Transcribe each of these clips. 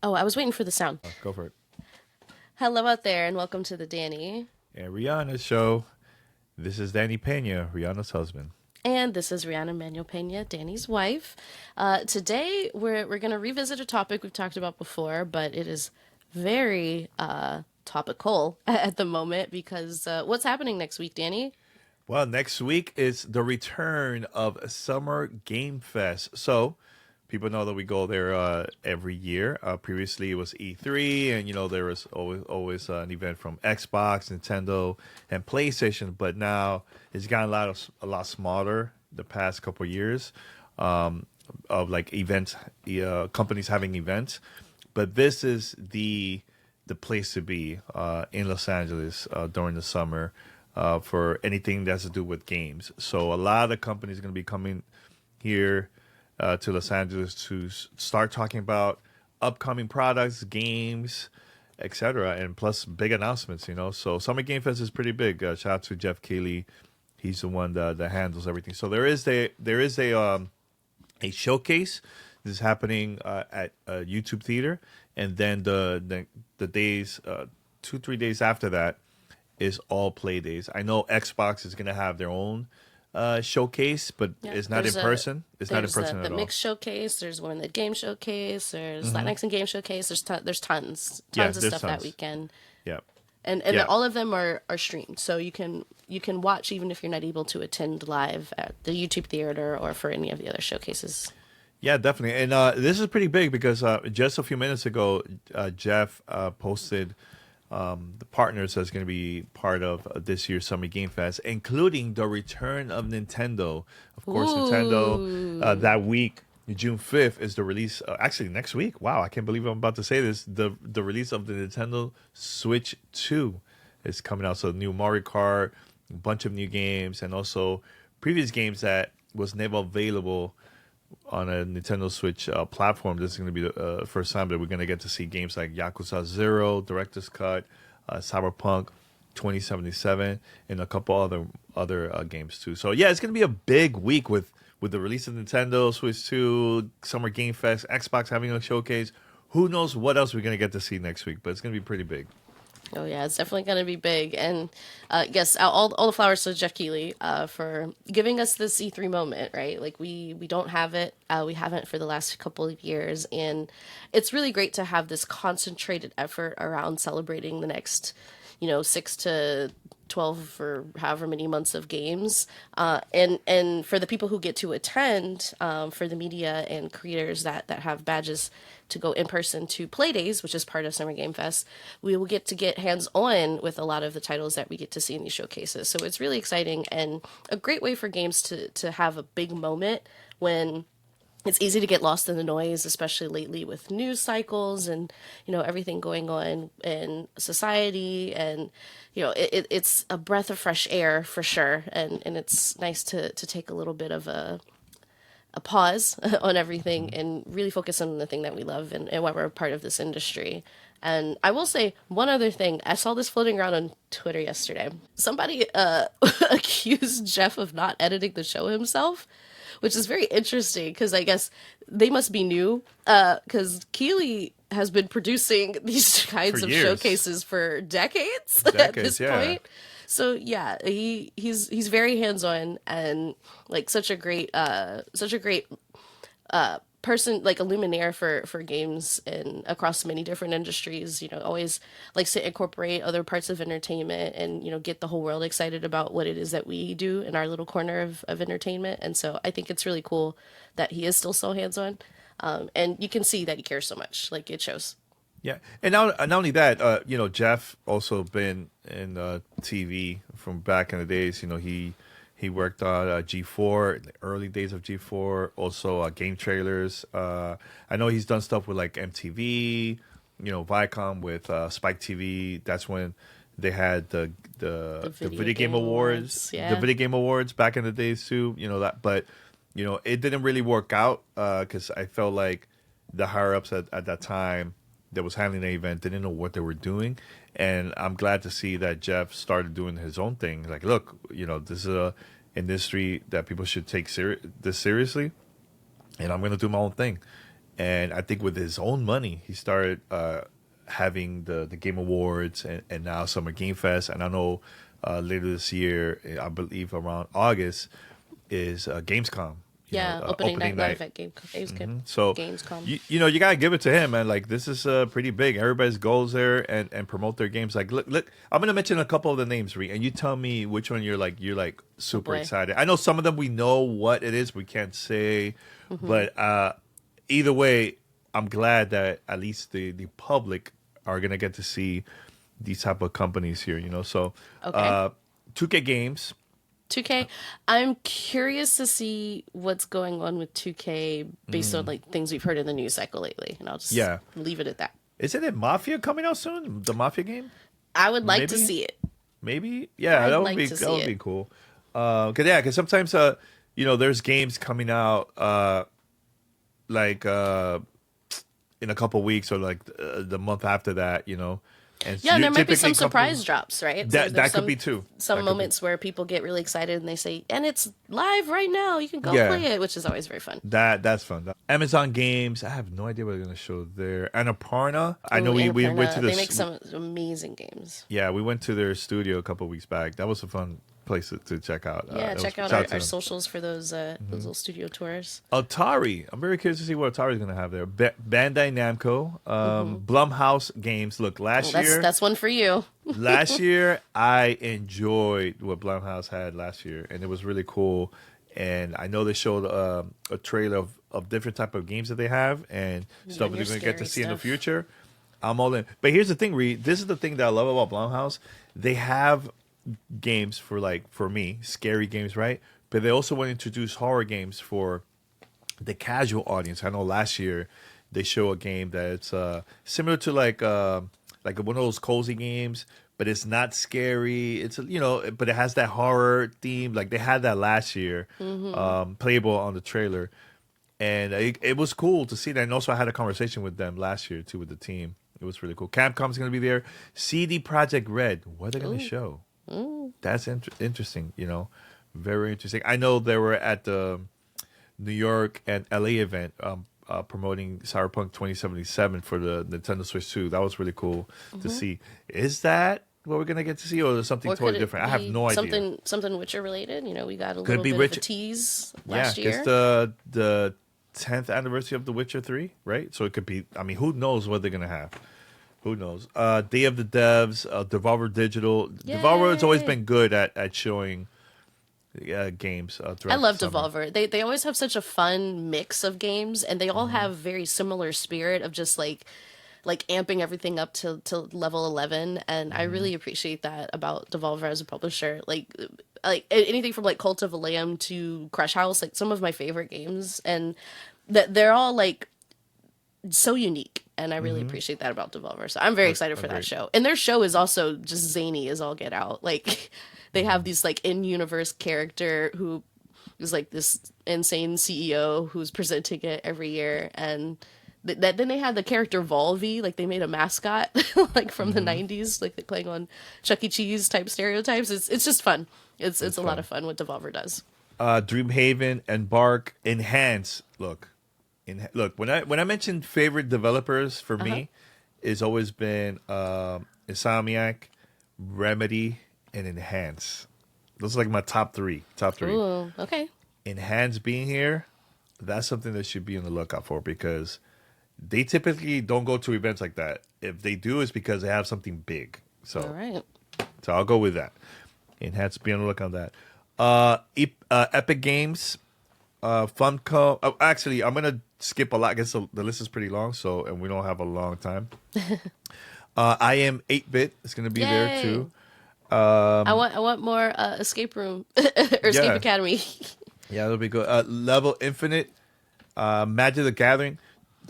Oh, I was waiting for the sound. Go for it. Hello out there, and welcome to the Danny. And Rihanna's show. This is Danny Pena, Rihanna's husband. And this is Rihanna Manuel Pena, Danny's wife. Today, we're going to revisit a topic we've talked about before, but it is very topical at the moment because what's happening next week, Danny? Well, next week is the return of Summer Game Fest. So, people know that we go there every year. Previously, it was E3, and there was always an event from Xbox, Nintendo, and PlayStation. But now it's gotten a lot smaller the past couple of years of like events, companies having events. But this is the place to be in Los Angeles during the summer for anything that has to do with games. So a lot of companies are going to be coming here to Los Angeles to start talking about upcoming products, games, etc., and plus big announcements. So Summer Game Fest is pretty big. Shout out to Jeff Keighley. He's the one that handles everything. So there is a showcase. This is happening at YouTube Theater, and then the days 2 3 days after that is all play days. I know Xbox is gonna have their own showcase, but Yeah, it's not in person. It's not in there's person the at all. mix showcase. There's one in the game showcase. There's Hmm. Latinx and game showcase. There's Yeah, tons of there's stuff that tons. weekend. Yeah, And yeah, all of them are streamed, so you can watch even if you're not able to attend live at the YouTube theater or for any of the other showcases. yeah, definitely. And this is pretty big because just a few minutes ago, Jeff posted the partners that's going to be part of this year's Summer Game Fest, including the return of Nintendo. Of course, Nintendo Ooh, that week, June 5th, is the release. Actually, next week. Wow, I can't believe I'm about to say this. The release of the Nintendo Switch 2 is coming out. So, new Mario Kart, a bunch of new games, and also previous games that was never available on a Nintendo Switch platform. This is going to be the first time that we're going to get to see games like Yakuza Zero, Director's Cut, Cyberpunk 2077, and a couple other games too. So yeah, it's going to be a big week with the release of Nintendo Switch 2, Summer Game Fest, Xbox having a showcase. Who knows what else we're going to get to see next week, but it's going to be pretty big. oh yeah, it's definitely going to be big. And yes, all the flowers to Jeff Keighley for giving us this E3 moment, right? Like we don't have it, we haven't for the last couple of years, and it's really great to have this concentrated effort around celebrating the next, 6 to 12 or however many months of games, and for the people who get to attend, for the media and creators that have badges to go in person to play days, which is part of Summer Game Fest, we will get to get hands on with a lot of the titles that we get to see in these showcases. So it's really exciting and a great way for games to have a big moment when it's easy to get lost in the noise, especially lately with news cycles and everything going on in society. And it's a breath of fresh air for sure, and it's nice to take a little bit of a pause on everything Mhm. and really focus on the thing that we love and why we're a part of this industry. And I will say one other thing. I saw this floating around on Twitter yesterday. Somebody accused Jeff of not editing the show himself, which is very interesting because I guess they must be new. Because Keeley has been producing these For kinds of years, showcases for decades at decades, this yeah. point. So yeah, he's very hands on and like such a great person, like a luminaire for games and across many different industries. Always likes to incorporate other parts of entertainment and get the whole world excited about what it is that we do in our little corner of entertainment. And so I think it's really cool that he is still so hands on, and you can see that he cares so much. Like it shows. Yeah, and not only that, Jeff also been in TV from back in the days. He worked on G4, the early days of G4, also game trailers. I know he's done stuff with like MTV, Viacom with Spike TV. That's when they had the The the video video game game awards, awards, the yeah. video game awards back in the days too. That, but it didn't really work out because I felt like the higher ups at that time that was handling the event didn't know what they were doing. And I'm glad to see that Jeff started doing his own thing. Like, look, this is a industry that people should take this seriously, and I'm going to do my own thing. and I think with his own money, he started having the Game Awards and now Summer Game Fest. And I know later this year, I believe around August, is Gamescom. Yeah, opening night live at So Gamescom. you gotta give it to him, man. Like this is pretty big. Everybody's goes there and promote their games. Like look, I'm gonna mention a couple of the names, Ree, and you tell me which one you're super excited. I know some of them we know what it is. We can't say, but either way, I'm glad that at least the public are gonna get to see these type of companies here. So Okay. 2K Games. 2K. I'm curious to see what's going on with 2K based on like things we've heard in the news cycle lately, and I'll just Yeah, leave it at that. isn't it Mafia coming out soon? The Mafia game, I would like to maybe. see it. Maybe, yeah, I'd that would like be to that see would it. be cool. Cause sometimes there's games coming out like in a couple weeks or like the month after that, and Yeah, and there might be typically some companies surprise drops, right? So that there's that could be too. some That could be, moments where people get really excited and they say, "And it's live right now. You can go yeah, play it," which is always very fun. that's fun. Amazon Games, I have no idea what they're gonna show there. Annapurna, I know Ooh, we went to Annapurna. They make this. some amazing games. Yeah, we went to their studio a couple weeks back. That was a fun place to check out. Yeah, check out shout out to our them. socials for those little studio tours. Atari. I'm very curious to see what Atari's going to have there. Bandai Namco, Blumhouse Games. Look, Well, that's one for you. last year I enjoyed what Blumhouse had last year, and it was really cool. And I know they showed a trailer of different type of games that they have and stuff and that your we're going to get to scary see in the stuff. future. I'm all in. But here's the thing, Reed. This is the thing that I love about Blumhouse. They have games for me, scary games, right? But they also want to introduce horror games for the casual audience. I know last year they show a game that's similar to like one of those cozy games, but it's not scary. It's but it has that horror theme. Like they had that last year, playable on the trailer, and it was cool to see that. And also, I had a conversation with them last year too with the team. It was really cool. Capcom's going to be there. CD Project Red. What are they going to show? That's interesting. Very interesting. I know they were at the New York and LA event promoting Cyberpunk 2077 for the Nintendo Switch 2. That was really cool to see. Is that what we're gonna get to see, or is it something Or totally could it different? I have be no idea. something Witcher related? We got a Could it little be bit of a Witcher? tease Yeah, last because year. the 10th anniversary of The Witcher 3, right? So it could be. I mean, who knows what they're gonna have? Who knows? Day of the Devs, Devolver Digital. Devolver has always Yay! been good at showing games I throughout the love summer. Devolver. They always have such a fun mix of games, and they all have very similar spirit of just like amping everything up to level 11, and I really appreciate that about Devolver as a publisher. Like anything from like Cult of a Lamb to Crush House, like some of my favorite games, and that they're all like so unique, and I really appreciate that about Devolver. So I'm very excited for that Agreed. show. And their show is also just zany as all get out. Like they have these like in-universe character who is like this insane CEO who's presenting it every year, and then they had the character Volvi, like they made a mascot like from the 90s, like they're playing on Chuck E. Cheese type stereotypes. It's just fun. It's a lot fun. of fun what Devolver does. Dreamhaven, Embark, Enhance. Look. When I mentioned favorite developers for Uh-huh. me, it's always been Insomniac, Remedy, and Enhance. Those are like my top three. Top three. Ooh, okay. Enhance being here, that's something that should be on the lookout for because they typically don't go to events like that. If they do, it's because they have something big. All So, right. so I'll go with that. Enhance, be on the lookout on that. Epic Games, Funko. Oh, actually, I'm gonna skip a lot. I guess the list is pretty long, and we don't have a long time. I am 8-bit. It's gonna be there Yay. too. I want more escape room or escape Yeah, academy. yeah, that'll be good. Level Infinite, Magic the Gathering.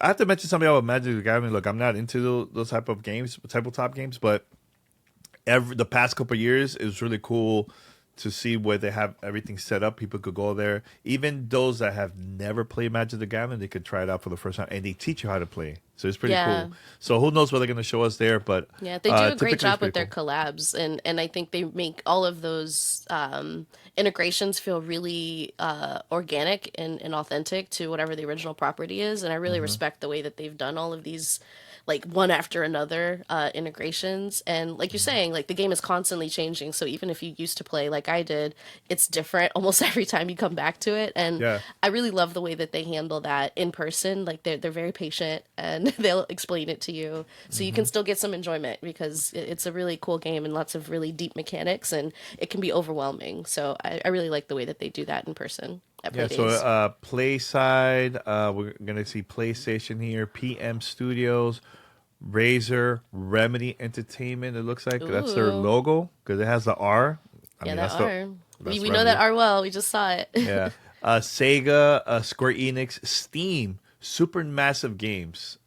I have to mention something about Magic the Gathering. Look, I'm not into those type of games, tabletop games, but the past couple of years, it was really cool to see where they have everything set up. People could go there. Even those that have never played Magic the Gathering, they could try it out for the first time, and they teach you how to play. So it's pretty Yeah. cool. So who knows what they're going to show us there? But Yeah, they do a great typically it's job with pretty their cool. collabs, and I think they make all of those integrations feel really organic and authentic to whatever the original property is. And I really Hmm. respect the way that they've done all of these, like one after another integrations. And like you're saying, like the game is constantly changing. So even if you used to play like I did, it's different almost every time you come back to it. And Yeah. I really love the way that they handle that in person. Like they're very patient and they'll explain it to you, so you can Hmm. still get some enjoyment because it's a really cool game and lots of really deep mechanics, and it can be overwhelming. So I really like the way that they do that in person at Yeah, so Playdays. Play Side, we're gonna see PlayStation here, PM Studios, Razer, Remedy Entertainment. It looks like that's their Ooh, logo because it has the R. I yeah, mean, that are. We that's we know that Remedy. are well. We just saw it. Yeah, Sega, Square Enix, Steam, Supermassive Games.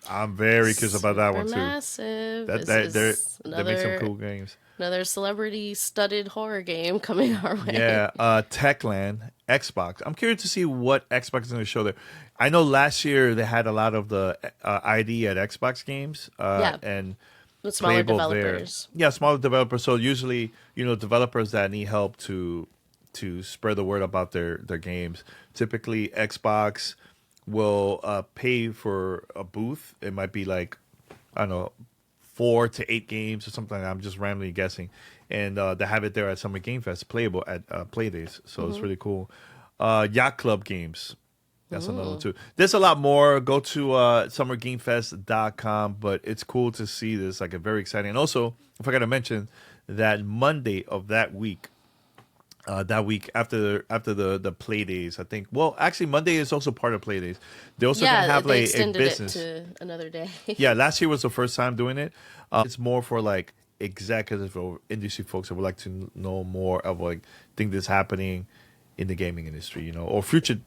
I'm very curious about that one too. Supermassive That is they make some another cool games. celebrity studded horror game coming our way. Yeah, Techland, Xbox. I'm curious to see what Xbox is going to show there. I know last year they had a lot of the ID at Xbox games Yeah, and with smaller playable there. developers. Yeah, smaller developers. So usually, developers that need help to spread the word about their games. Typically, Xbox will pay for a booth. It might be like, I don't know, 4 to 8 games or something. I'm just randomly guessing, and they have it there at Summer Game Fest, playable at Playdays. So it's Hmm. really cool. Yacht Club games. That's another one too. There's a lot more. Go to summergamefest.com, but it's cool to see this. Like, a very exciting. And also, I forgot to mention that Monday of that week after the play days, I think. Well, actually, Monday is also part of play days. They're also gonna Yeah, have they like a extended it business. to another day. Yeah, last year was the first time doing it. It's more for like executive or industry folks that would like to know more of like things that's happening in the gaming industry, or future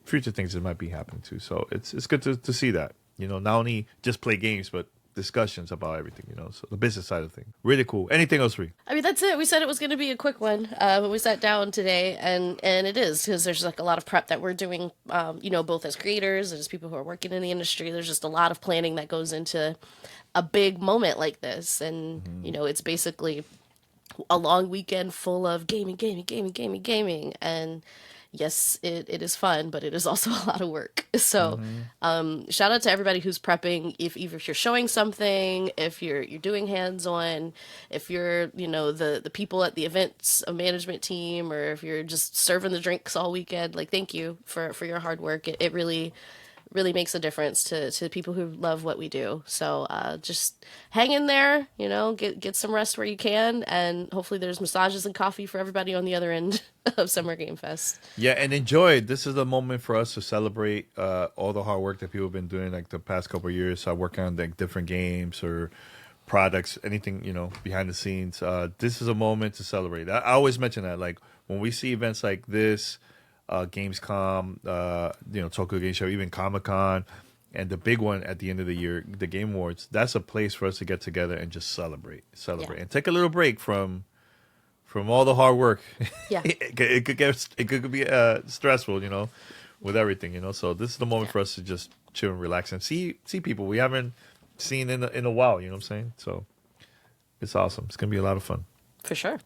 things that might be happening too. So it's good to see that, not only just play games, but discussions about everything, so the business side of things. Really cool. Anything else, Ree? I mean, that's it. We said it was going to be a quick one, but we sat down today, and it is because there's like a lot of prep that we're doing. Both as creators and as people who are working in the industry. There's just a lot of planning that goes into a big moment like this, and Hmm. it's basically a long weekend full of gaming, gaming, gaming, gaming, gaming, and yes, it is fun, but it is also a lot of work. So, Hmm. shout out to everybody who's prepping. If you're showing something, if you're doing hands on, if you're the people at the events management team, or if you're just serving the drinks all weekend, like thank you for your hard work. It really makes a difference to people who love what we do. So just hang in there, get some rest where you can, and hopefully there's massages and coffee for everybody on the other end of Summer Game Fest. Yeah, and enjoy. This is the moment for us to celebrate all the hard work that people have been doing like the past couple of years, working on like different games or products, anything behind the scenes. This is a moment to celebrate. I always mention that, like when we see events like this, Gamescom, Tokyo Game Show, even Comic Con, and the big one at the end of the year, the Game Awards. That's a place for us to get together and just Yeah, celebrate, and take a little break from all the hard work. yeah, It could be stressful, with everything, So this is the moment yeah, for us to just chill and relax and see people we haven't seen in a while. You know what I'm saying? So it's awesome. It's gonna be a lot of fun. for sure.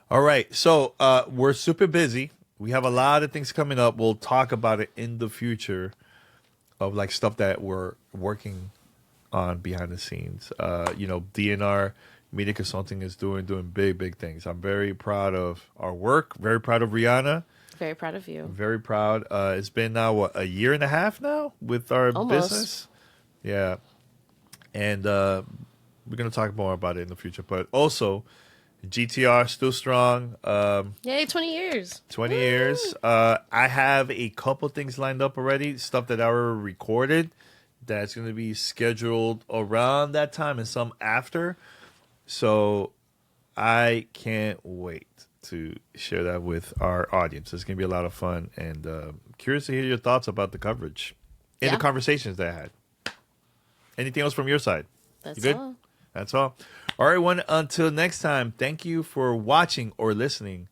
All right, so we're super busy. We have a lot of things coming up. We'll talk about it in the future of like stuff that we're working on behind the scenes. DNR Media Consulting is doing big things. I'm very proud of our work. Very proud of Rihanna. Very proud of you. Very proud. It's been now a year and a half now with our Almost. business. Yeah, and we're gonna talk more about it in the future. But also, GTR still strong. Yay, 20 years. 20 Woo! years. I have a couple things lined up already. Stuff that I already recorded that's going to be scheduled around that time and some after. So I can't wait to share that with our audience. It's going to be a lot of fun, and curious to hear your thoughts about the coverage and the Yeah, conversations that I had. Anything else from your side? You that's good? all. That's all. All right, one. Until next time, thank you for watching or listening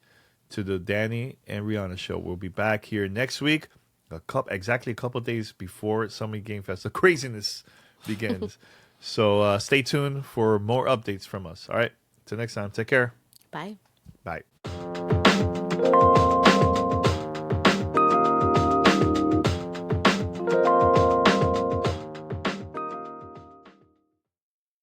to the Danny and Rihanna show. We'll be back here next week, exactly a couple days before Summer Game Fest. The craziness begins. So stay tuned for more updates from us. All right. Till next time. Take care. Bye. Bye.